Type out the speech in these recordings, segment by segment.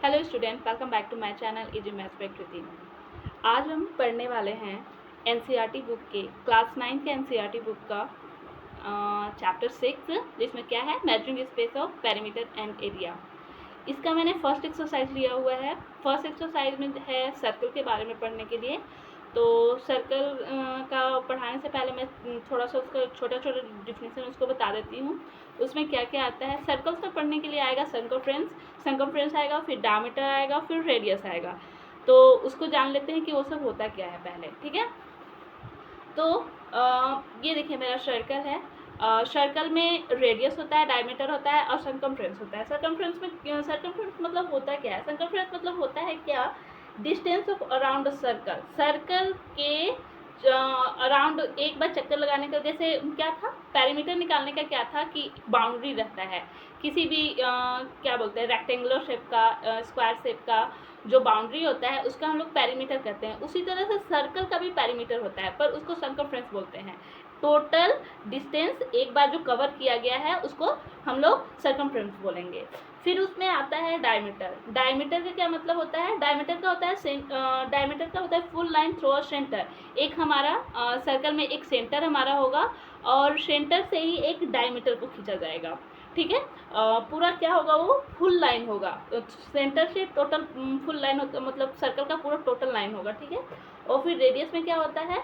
Hello student, welcome back to my channel easy maths by Kriti. आज हम पढ़ने वाले हैं एनसीईआरटी बुक के क्लास 9 के एनसीईआरटी बुक का चैप्टर 6, जिसमें क्या है, measuring space of perimeter and area. इसका मैंने फर्स्ट एक्सरसाइज लिया हुआ है। फर्स्ट एक्सरसाइज में है सर्कल के बारे में पढ़ने के लिए। तो सर्कल का पढ़ाने से पहले मैं थोड़ा सा उसका छोटा छोटा डिफिनेशन उसको बता देती हूँ। उसमें क्या क्या आता है। सर्कल्स का पढ़ने के लिए आएगा सर्कमफ्रेंस आएगा, फिर डायमीटर आएगा, फिर रेडियस आएगा। तो उसको जान लेते हैं कि वो सब होता क्या है पहले, ठीक है। तो ये देखिए मेरा सर्कल है। सर्कल में रेडियस होता है, डायमीटर होता है और सर्कमफ्रेंस होता है। सर्कमफ्रेंस मतलब होता क्या है? सर्कमफ्रेंस मतलब होता है क्या, distance of around circle. Circle के अराउंड एक बार चक्कर लगाने का, जैसे क्या था, पेरीमीटर निकालने का क्या था कि बाउंड्री रहता है किसी भी क्या बोलते हैं, रेक्टेंगुलर शेप का, स्क्वायर शेप का जो बाउंड्री होता है उसका हम लोग पेरीमीटर कहते हैं। उसी तरह से सर्कल का भी पेरीमीटर होता है, पर उसको सर्कमफ्रेंस बोलते हैं। टोटल डिस्टेंस एक बार जो कवर किया गया है उसको हम लोग सर्कमफ्रेंस बोलेंगे। फिर उसमें आता है डायमीटर। डायमीटर का क्या मतलब होता है? डायमीटर का होता है full line through a centre. एक हमारा सर्कल में एक सेंटर हमारा होगा और सेंटर से ही एक डायमीटर को खींचा जाएगा, ठीक है। पूरा क्या होगा, वो फुल लाइन होगा। सेंटर से टोटल फुल लाइन होता, मतलब सर्कल का पूरा टोटल लाइन होगा, ठीक है। और फिर रेडियस में क्या होता है?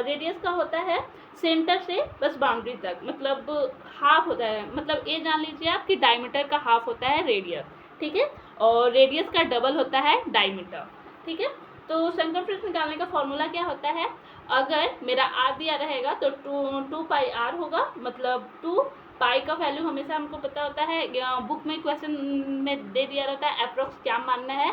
रेडियस का होता है सेंटर से बस बाउंड्री तक, मतलब हाफ होता है। मतलब ये जान लीजिए आप कि डायमीटर का हाफ होता है रेडियस, ठीक है। और रेडियस का डबल होता है डायमीटर, ठीक है। तो सर्कमफ्रेंस निकालने का फॉर्मूला क्या होता है? अगर मेरा आर दिया रहेगा तो टू पाई आर होगा, मतलब 2 पाई का वैल्यू हमेशा हमको पता होता है, बुक में क्वेश्चन में दे दिया रहता है अप्रोक्स क्या मानना है,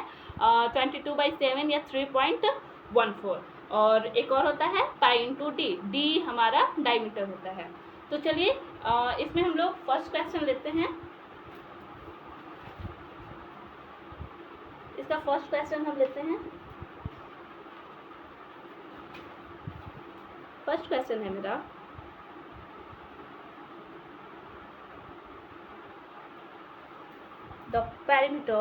22/7 या 3.14। और एक और होता है पाई इंटू डी। डी हमारा डायमीटर होता है। तो चलिए इसमें हम लोग फर्स्ट क्वेश्चन लेते हैं। इसका फर्स्ट क्वेश्चन हम लेते हैं। फर्स्ट क्वेश्चन है मेरा, the perimeter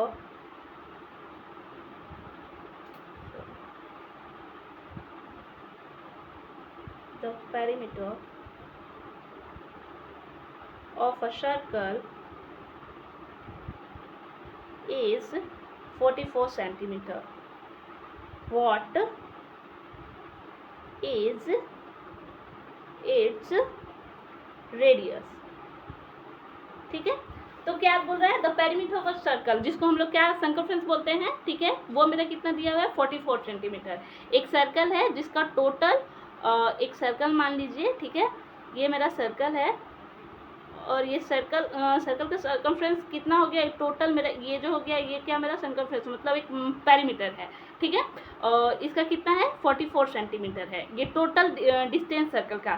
of a circle is 44 centimeter. What is its radius? ठीक है। तो क्या बोल रहा है? The perimeter of a circle, जिसको हम लोग क्या सर्कमफ्रेंस बोलते हैं, ठीक है। वो मेरा कितना दिया हुआ है? 44 सेंटीमीटर। एक सर्कल है जिसका टोटल, एक सर्कल मान लीजिए, ठीक है। ये मेरा सर्कल है और ये सर्कल का सर्कमफ्रेंस कितना हो गया टोटल मेरा? ये जो हो गया, ये क्या मेरा सर्कमफ्रेंस, मतलब एक पेरीमीटर है, ठीक है। इसका कितना है? 44 सेंटीमीटर है। ये टोटल डिस्टेंस सर्कल का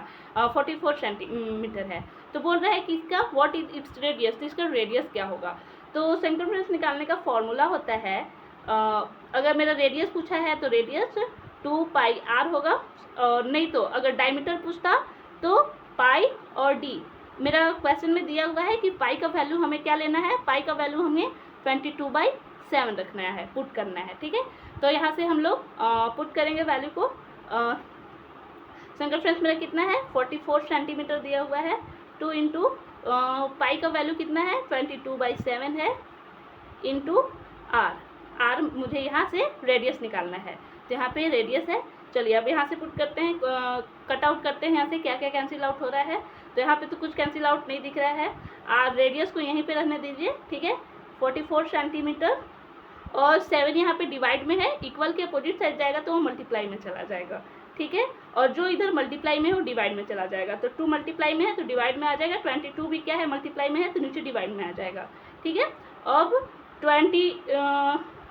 44 सेंटीमीटर है। तो बोल रहा है कि इसका व्हाट इज इट्स रेडियस, तो इसका रेडियस क्या होगा? तो सर्कमफ्रेंस निकालने का फॉर्मूला होता है, अगर मेरा रेडियस पूछा है तो रेडियस 2 पाई आर होगा, और नहीं तो अगर डायमीटर पूछता तो पाई और डी। मेरा क्वेश्चन में दिया हुआ है कि पाई का वैल्यू हमें क्या लेना है? पाई का वैल्यू हमें 22/7 रखना है, पुट करना है, ठीक है। तो यहाँ से हम लोग पुट करेंगे वैल्यू को। सर्कमफ्रेंस मेरा कितना है? 44 सेंटीमीटर दिया हुआ है। 2 इंटू पाई का वैल्यू कितना है? 22/7 है, इंटू आर। आर मुझे यहाँ से रेडियस निकालना है, तो यहाँ पे रेडियस है। चलिए अब यहाँ से पुट करते हैं, कट आउट करते हैं यहाँ से क्या क्या कैंसिल आउट हो रहा है। तो यहाँ पे तो कुछ कैंसिल आउट नहीं दिख रहा है। आर रेडियस को यहीं पे रहने दीजिए, ठीक है। 44 सेंटीमीटर और 7 यहाँ पे डिवाइड में है, इक्वल के अपोजिट साइड जाएगा तो वो मल्टीप्लाई में चला जाएगा, ठीक है। और जो इधर मल्टीप्लाई में है वो डिवाइड में चला जाएगा। तो 2 मल्टीप्लाई में है तो डिवाइड में आ जाएगा, 22 भी क्या है, मल्टीप्लाई में है तो नीचे डिवाइड में आ जाएगा, ठीक है। अब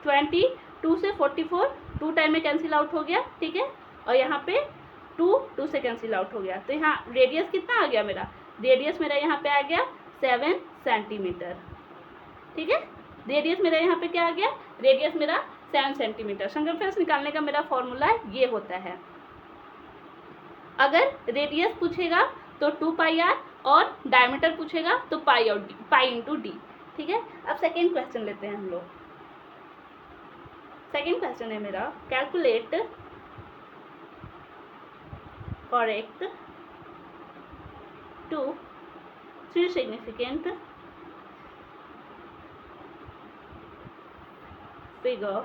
22 से 44 2 टाइम में कैंसिल आउट हो गया, ठीक है। और यहाँ पे 2 से कैंसिल आउट हो गया। तो यहाँ रेडियस कितना आ गया मेरा? रेडियस मेरा यहाँ पे आ गया 7 सेंटीमीटर, ठीक है। रेडियस मेरा यहाँ पे क्या आ गया? रेडियस मेरा 7 सेंटीमीटर। सर्कमफ्रेंस निकालने का मेरा फॉर्मूला ये होता है। अगर रेडियस पूछेगा तो 2 पाई आर और डायमीटर पूछेगा तो पाई इंटू डी, ठीक है। अब सेकेंड क्वेश्चन लेते हैं हम लोग। सेकेंड क्वेश्चन है मेरा, calculate correct to 3 significant figure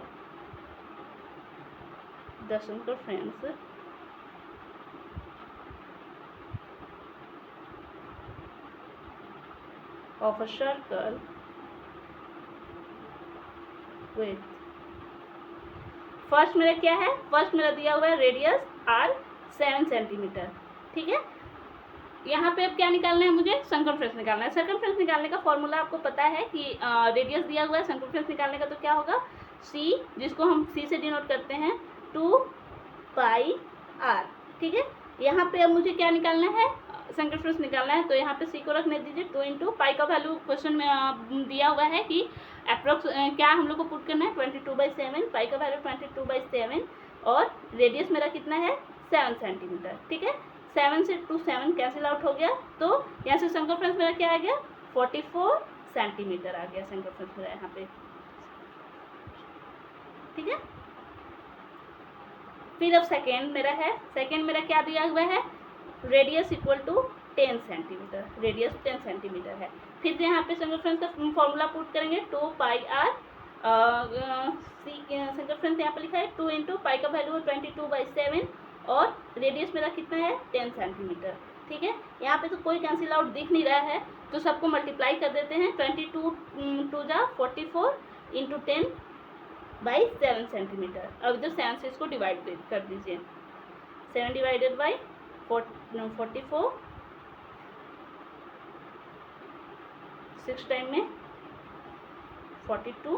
the circumference of a circle with, first मेरा क्या है, फर्स्ट मेरा दिया हुआ है रेडियस r 7 सेंटीमीटर, ठीक है। यहाँ पे अब क्या निकालना है मुझे, सर्कमफ्रेंस निकालना है। सर्कमफ्रेंस निकालने का फॉर्मूला आपको पता है कि रेडियस दिया हुआ है, सर्कमफ्रेंस निकालने का तो क्या होगा, c, जिसको हम c से डिनोट करते हैं 2 पाई r, ठीक है। यहाँ पे अब मुझे क्या निकालना है, सर्कमफ्रेंस निकालना है, तो यहाँ पे c को रखने दीजिए 2 इंटू पाई का वैल्यू क्वेश्चन में दिया हुआ है कि अप्रोक्स क्या हम लोग को पुट करना है 22/7, पाई का वैल्यू 22/7 और रेडियस मेरा कितना है 7 सेंटीमीटर, ठीक है। 7 से 2 7 कैंसिल आउट हो गया, तो यहाँ से सर्कमफ्रेंस मेरा क्या आ गया 44 सेंटीमीटर आ गया सर्कमफ्रेंस मेरा यहाँ पे, ठीक है। फिर अब सेकेंड मेरा है, सेकेंड मेरा क्या दिया हुआ है, radius equal to 10 centimetre, radius 10 centimetre है। फिर से यहाँ पे सर्कमफ्रेंस का फॉर्मूला पुट करेंगे 2 पाई r, सर्कमफ्रेंस यहाँ पे लिखा है 2 इंटू पाई का वैल्यू 22/7 और रेडियस मेरा कितना है 10 सेंटीमीटर, ठीक है। यहाँ पे तो कोई कैंसिल आउट दिख नहीं रहा है, तो सबको मल्टीप्लाई कर देते हैं, 22 2 जा 44 इंटू 10/7 सेंटीमीटर। अब जो 7 से इसको डिवाइड कर दीजिए, 7 डिवाइडेड बाई 44, 6 टाइम में 42,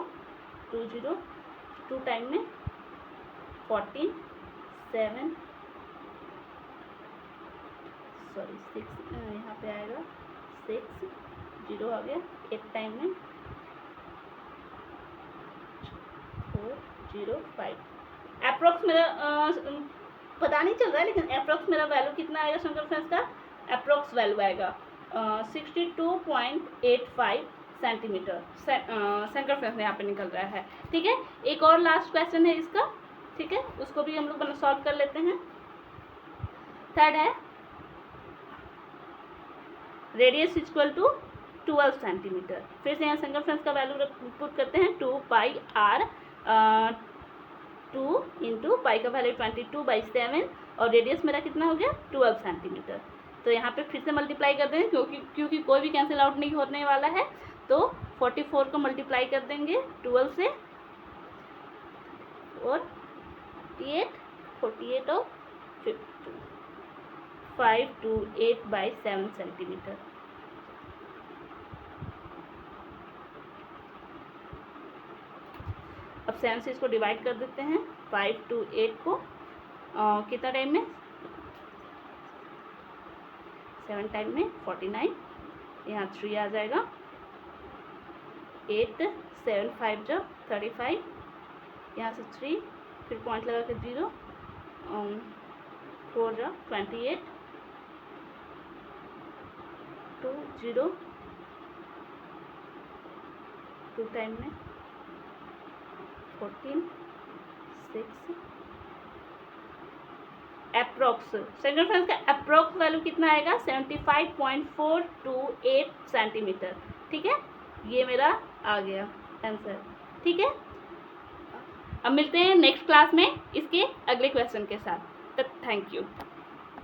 2 टाइम में 14, 7 सॉरी 6 यहाँ पे आएगा 6 0 आ गया, 8 टाइम में 4 0 5। अप्रोक्स मेरा पता नहीं चल रहा है, लेकिन अप्रोक्स मेरा वैल्यू कितना आएगा सर्कमफ्रेंस का, अप्रोक्स वैल्यू आएगा 62.85 सेंटीमीटर सर्कमफ्रेंस यहाँ पे निकल रहा है, ठीक है। एक और लास्ट क्वेश्चन है इसका, ठीक है, उसको भी हम लोग सॉल्व कर लेते हैं। थर्ड है रेडियस इक्वल टू 12 सेंटीमीटर। फिर से यहाँ सर्कमफ्रेंस का वैल्यू पुट करते हैं 2 पाई r, 2 इंटू पाई का वैल्यू 22/7 और रेडियस मेरा कितना हो गया 12 सेंटीमीटर। तो यहाँ पे फिर से मल्टीप्लाई कर देंगे, क्योंकि कोई भी कैंसिल आउट नहीं होने वाला है, तो 44 को मल्टीप्लाई कर देंगे 12 से और 48 और 52, 528/7 सेंटीमीटर। अब 7 से इसको डिवाइड कर देते हैं, 5 to 8 को कितना टाइम में 7 टाइम में 49, यहाँ 3 आ जाएगा, 8 7 5 जो 35, यहाँ से 3 फिर पॉइंट लगा के 0, 4 जो 28, 2 0 2 टाइम में 14 6। अप्रोक्स सर्कमफ्रेंस का अप्रोक्स वैल्यू कितना आएगा 75.428 सेंटीमीटर, ठीक है। ये मेरा आ गया आंसर, ठीक है। अब मिलते हैं नेक्स्ट क्लास में इसके अगले क्वेश्चन के साथ, तब थैंक यू।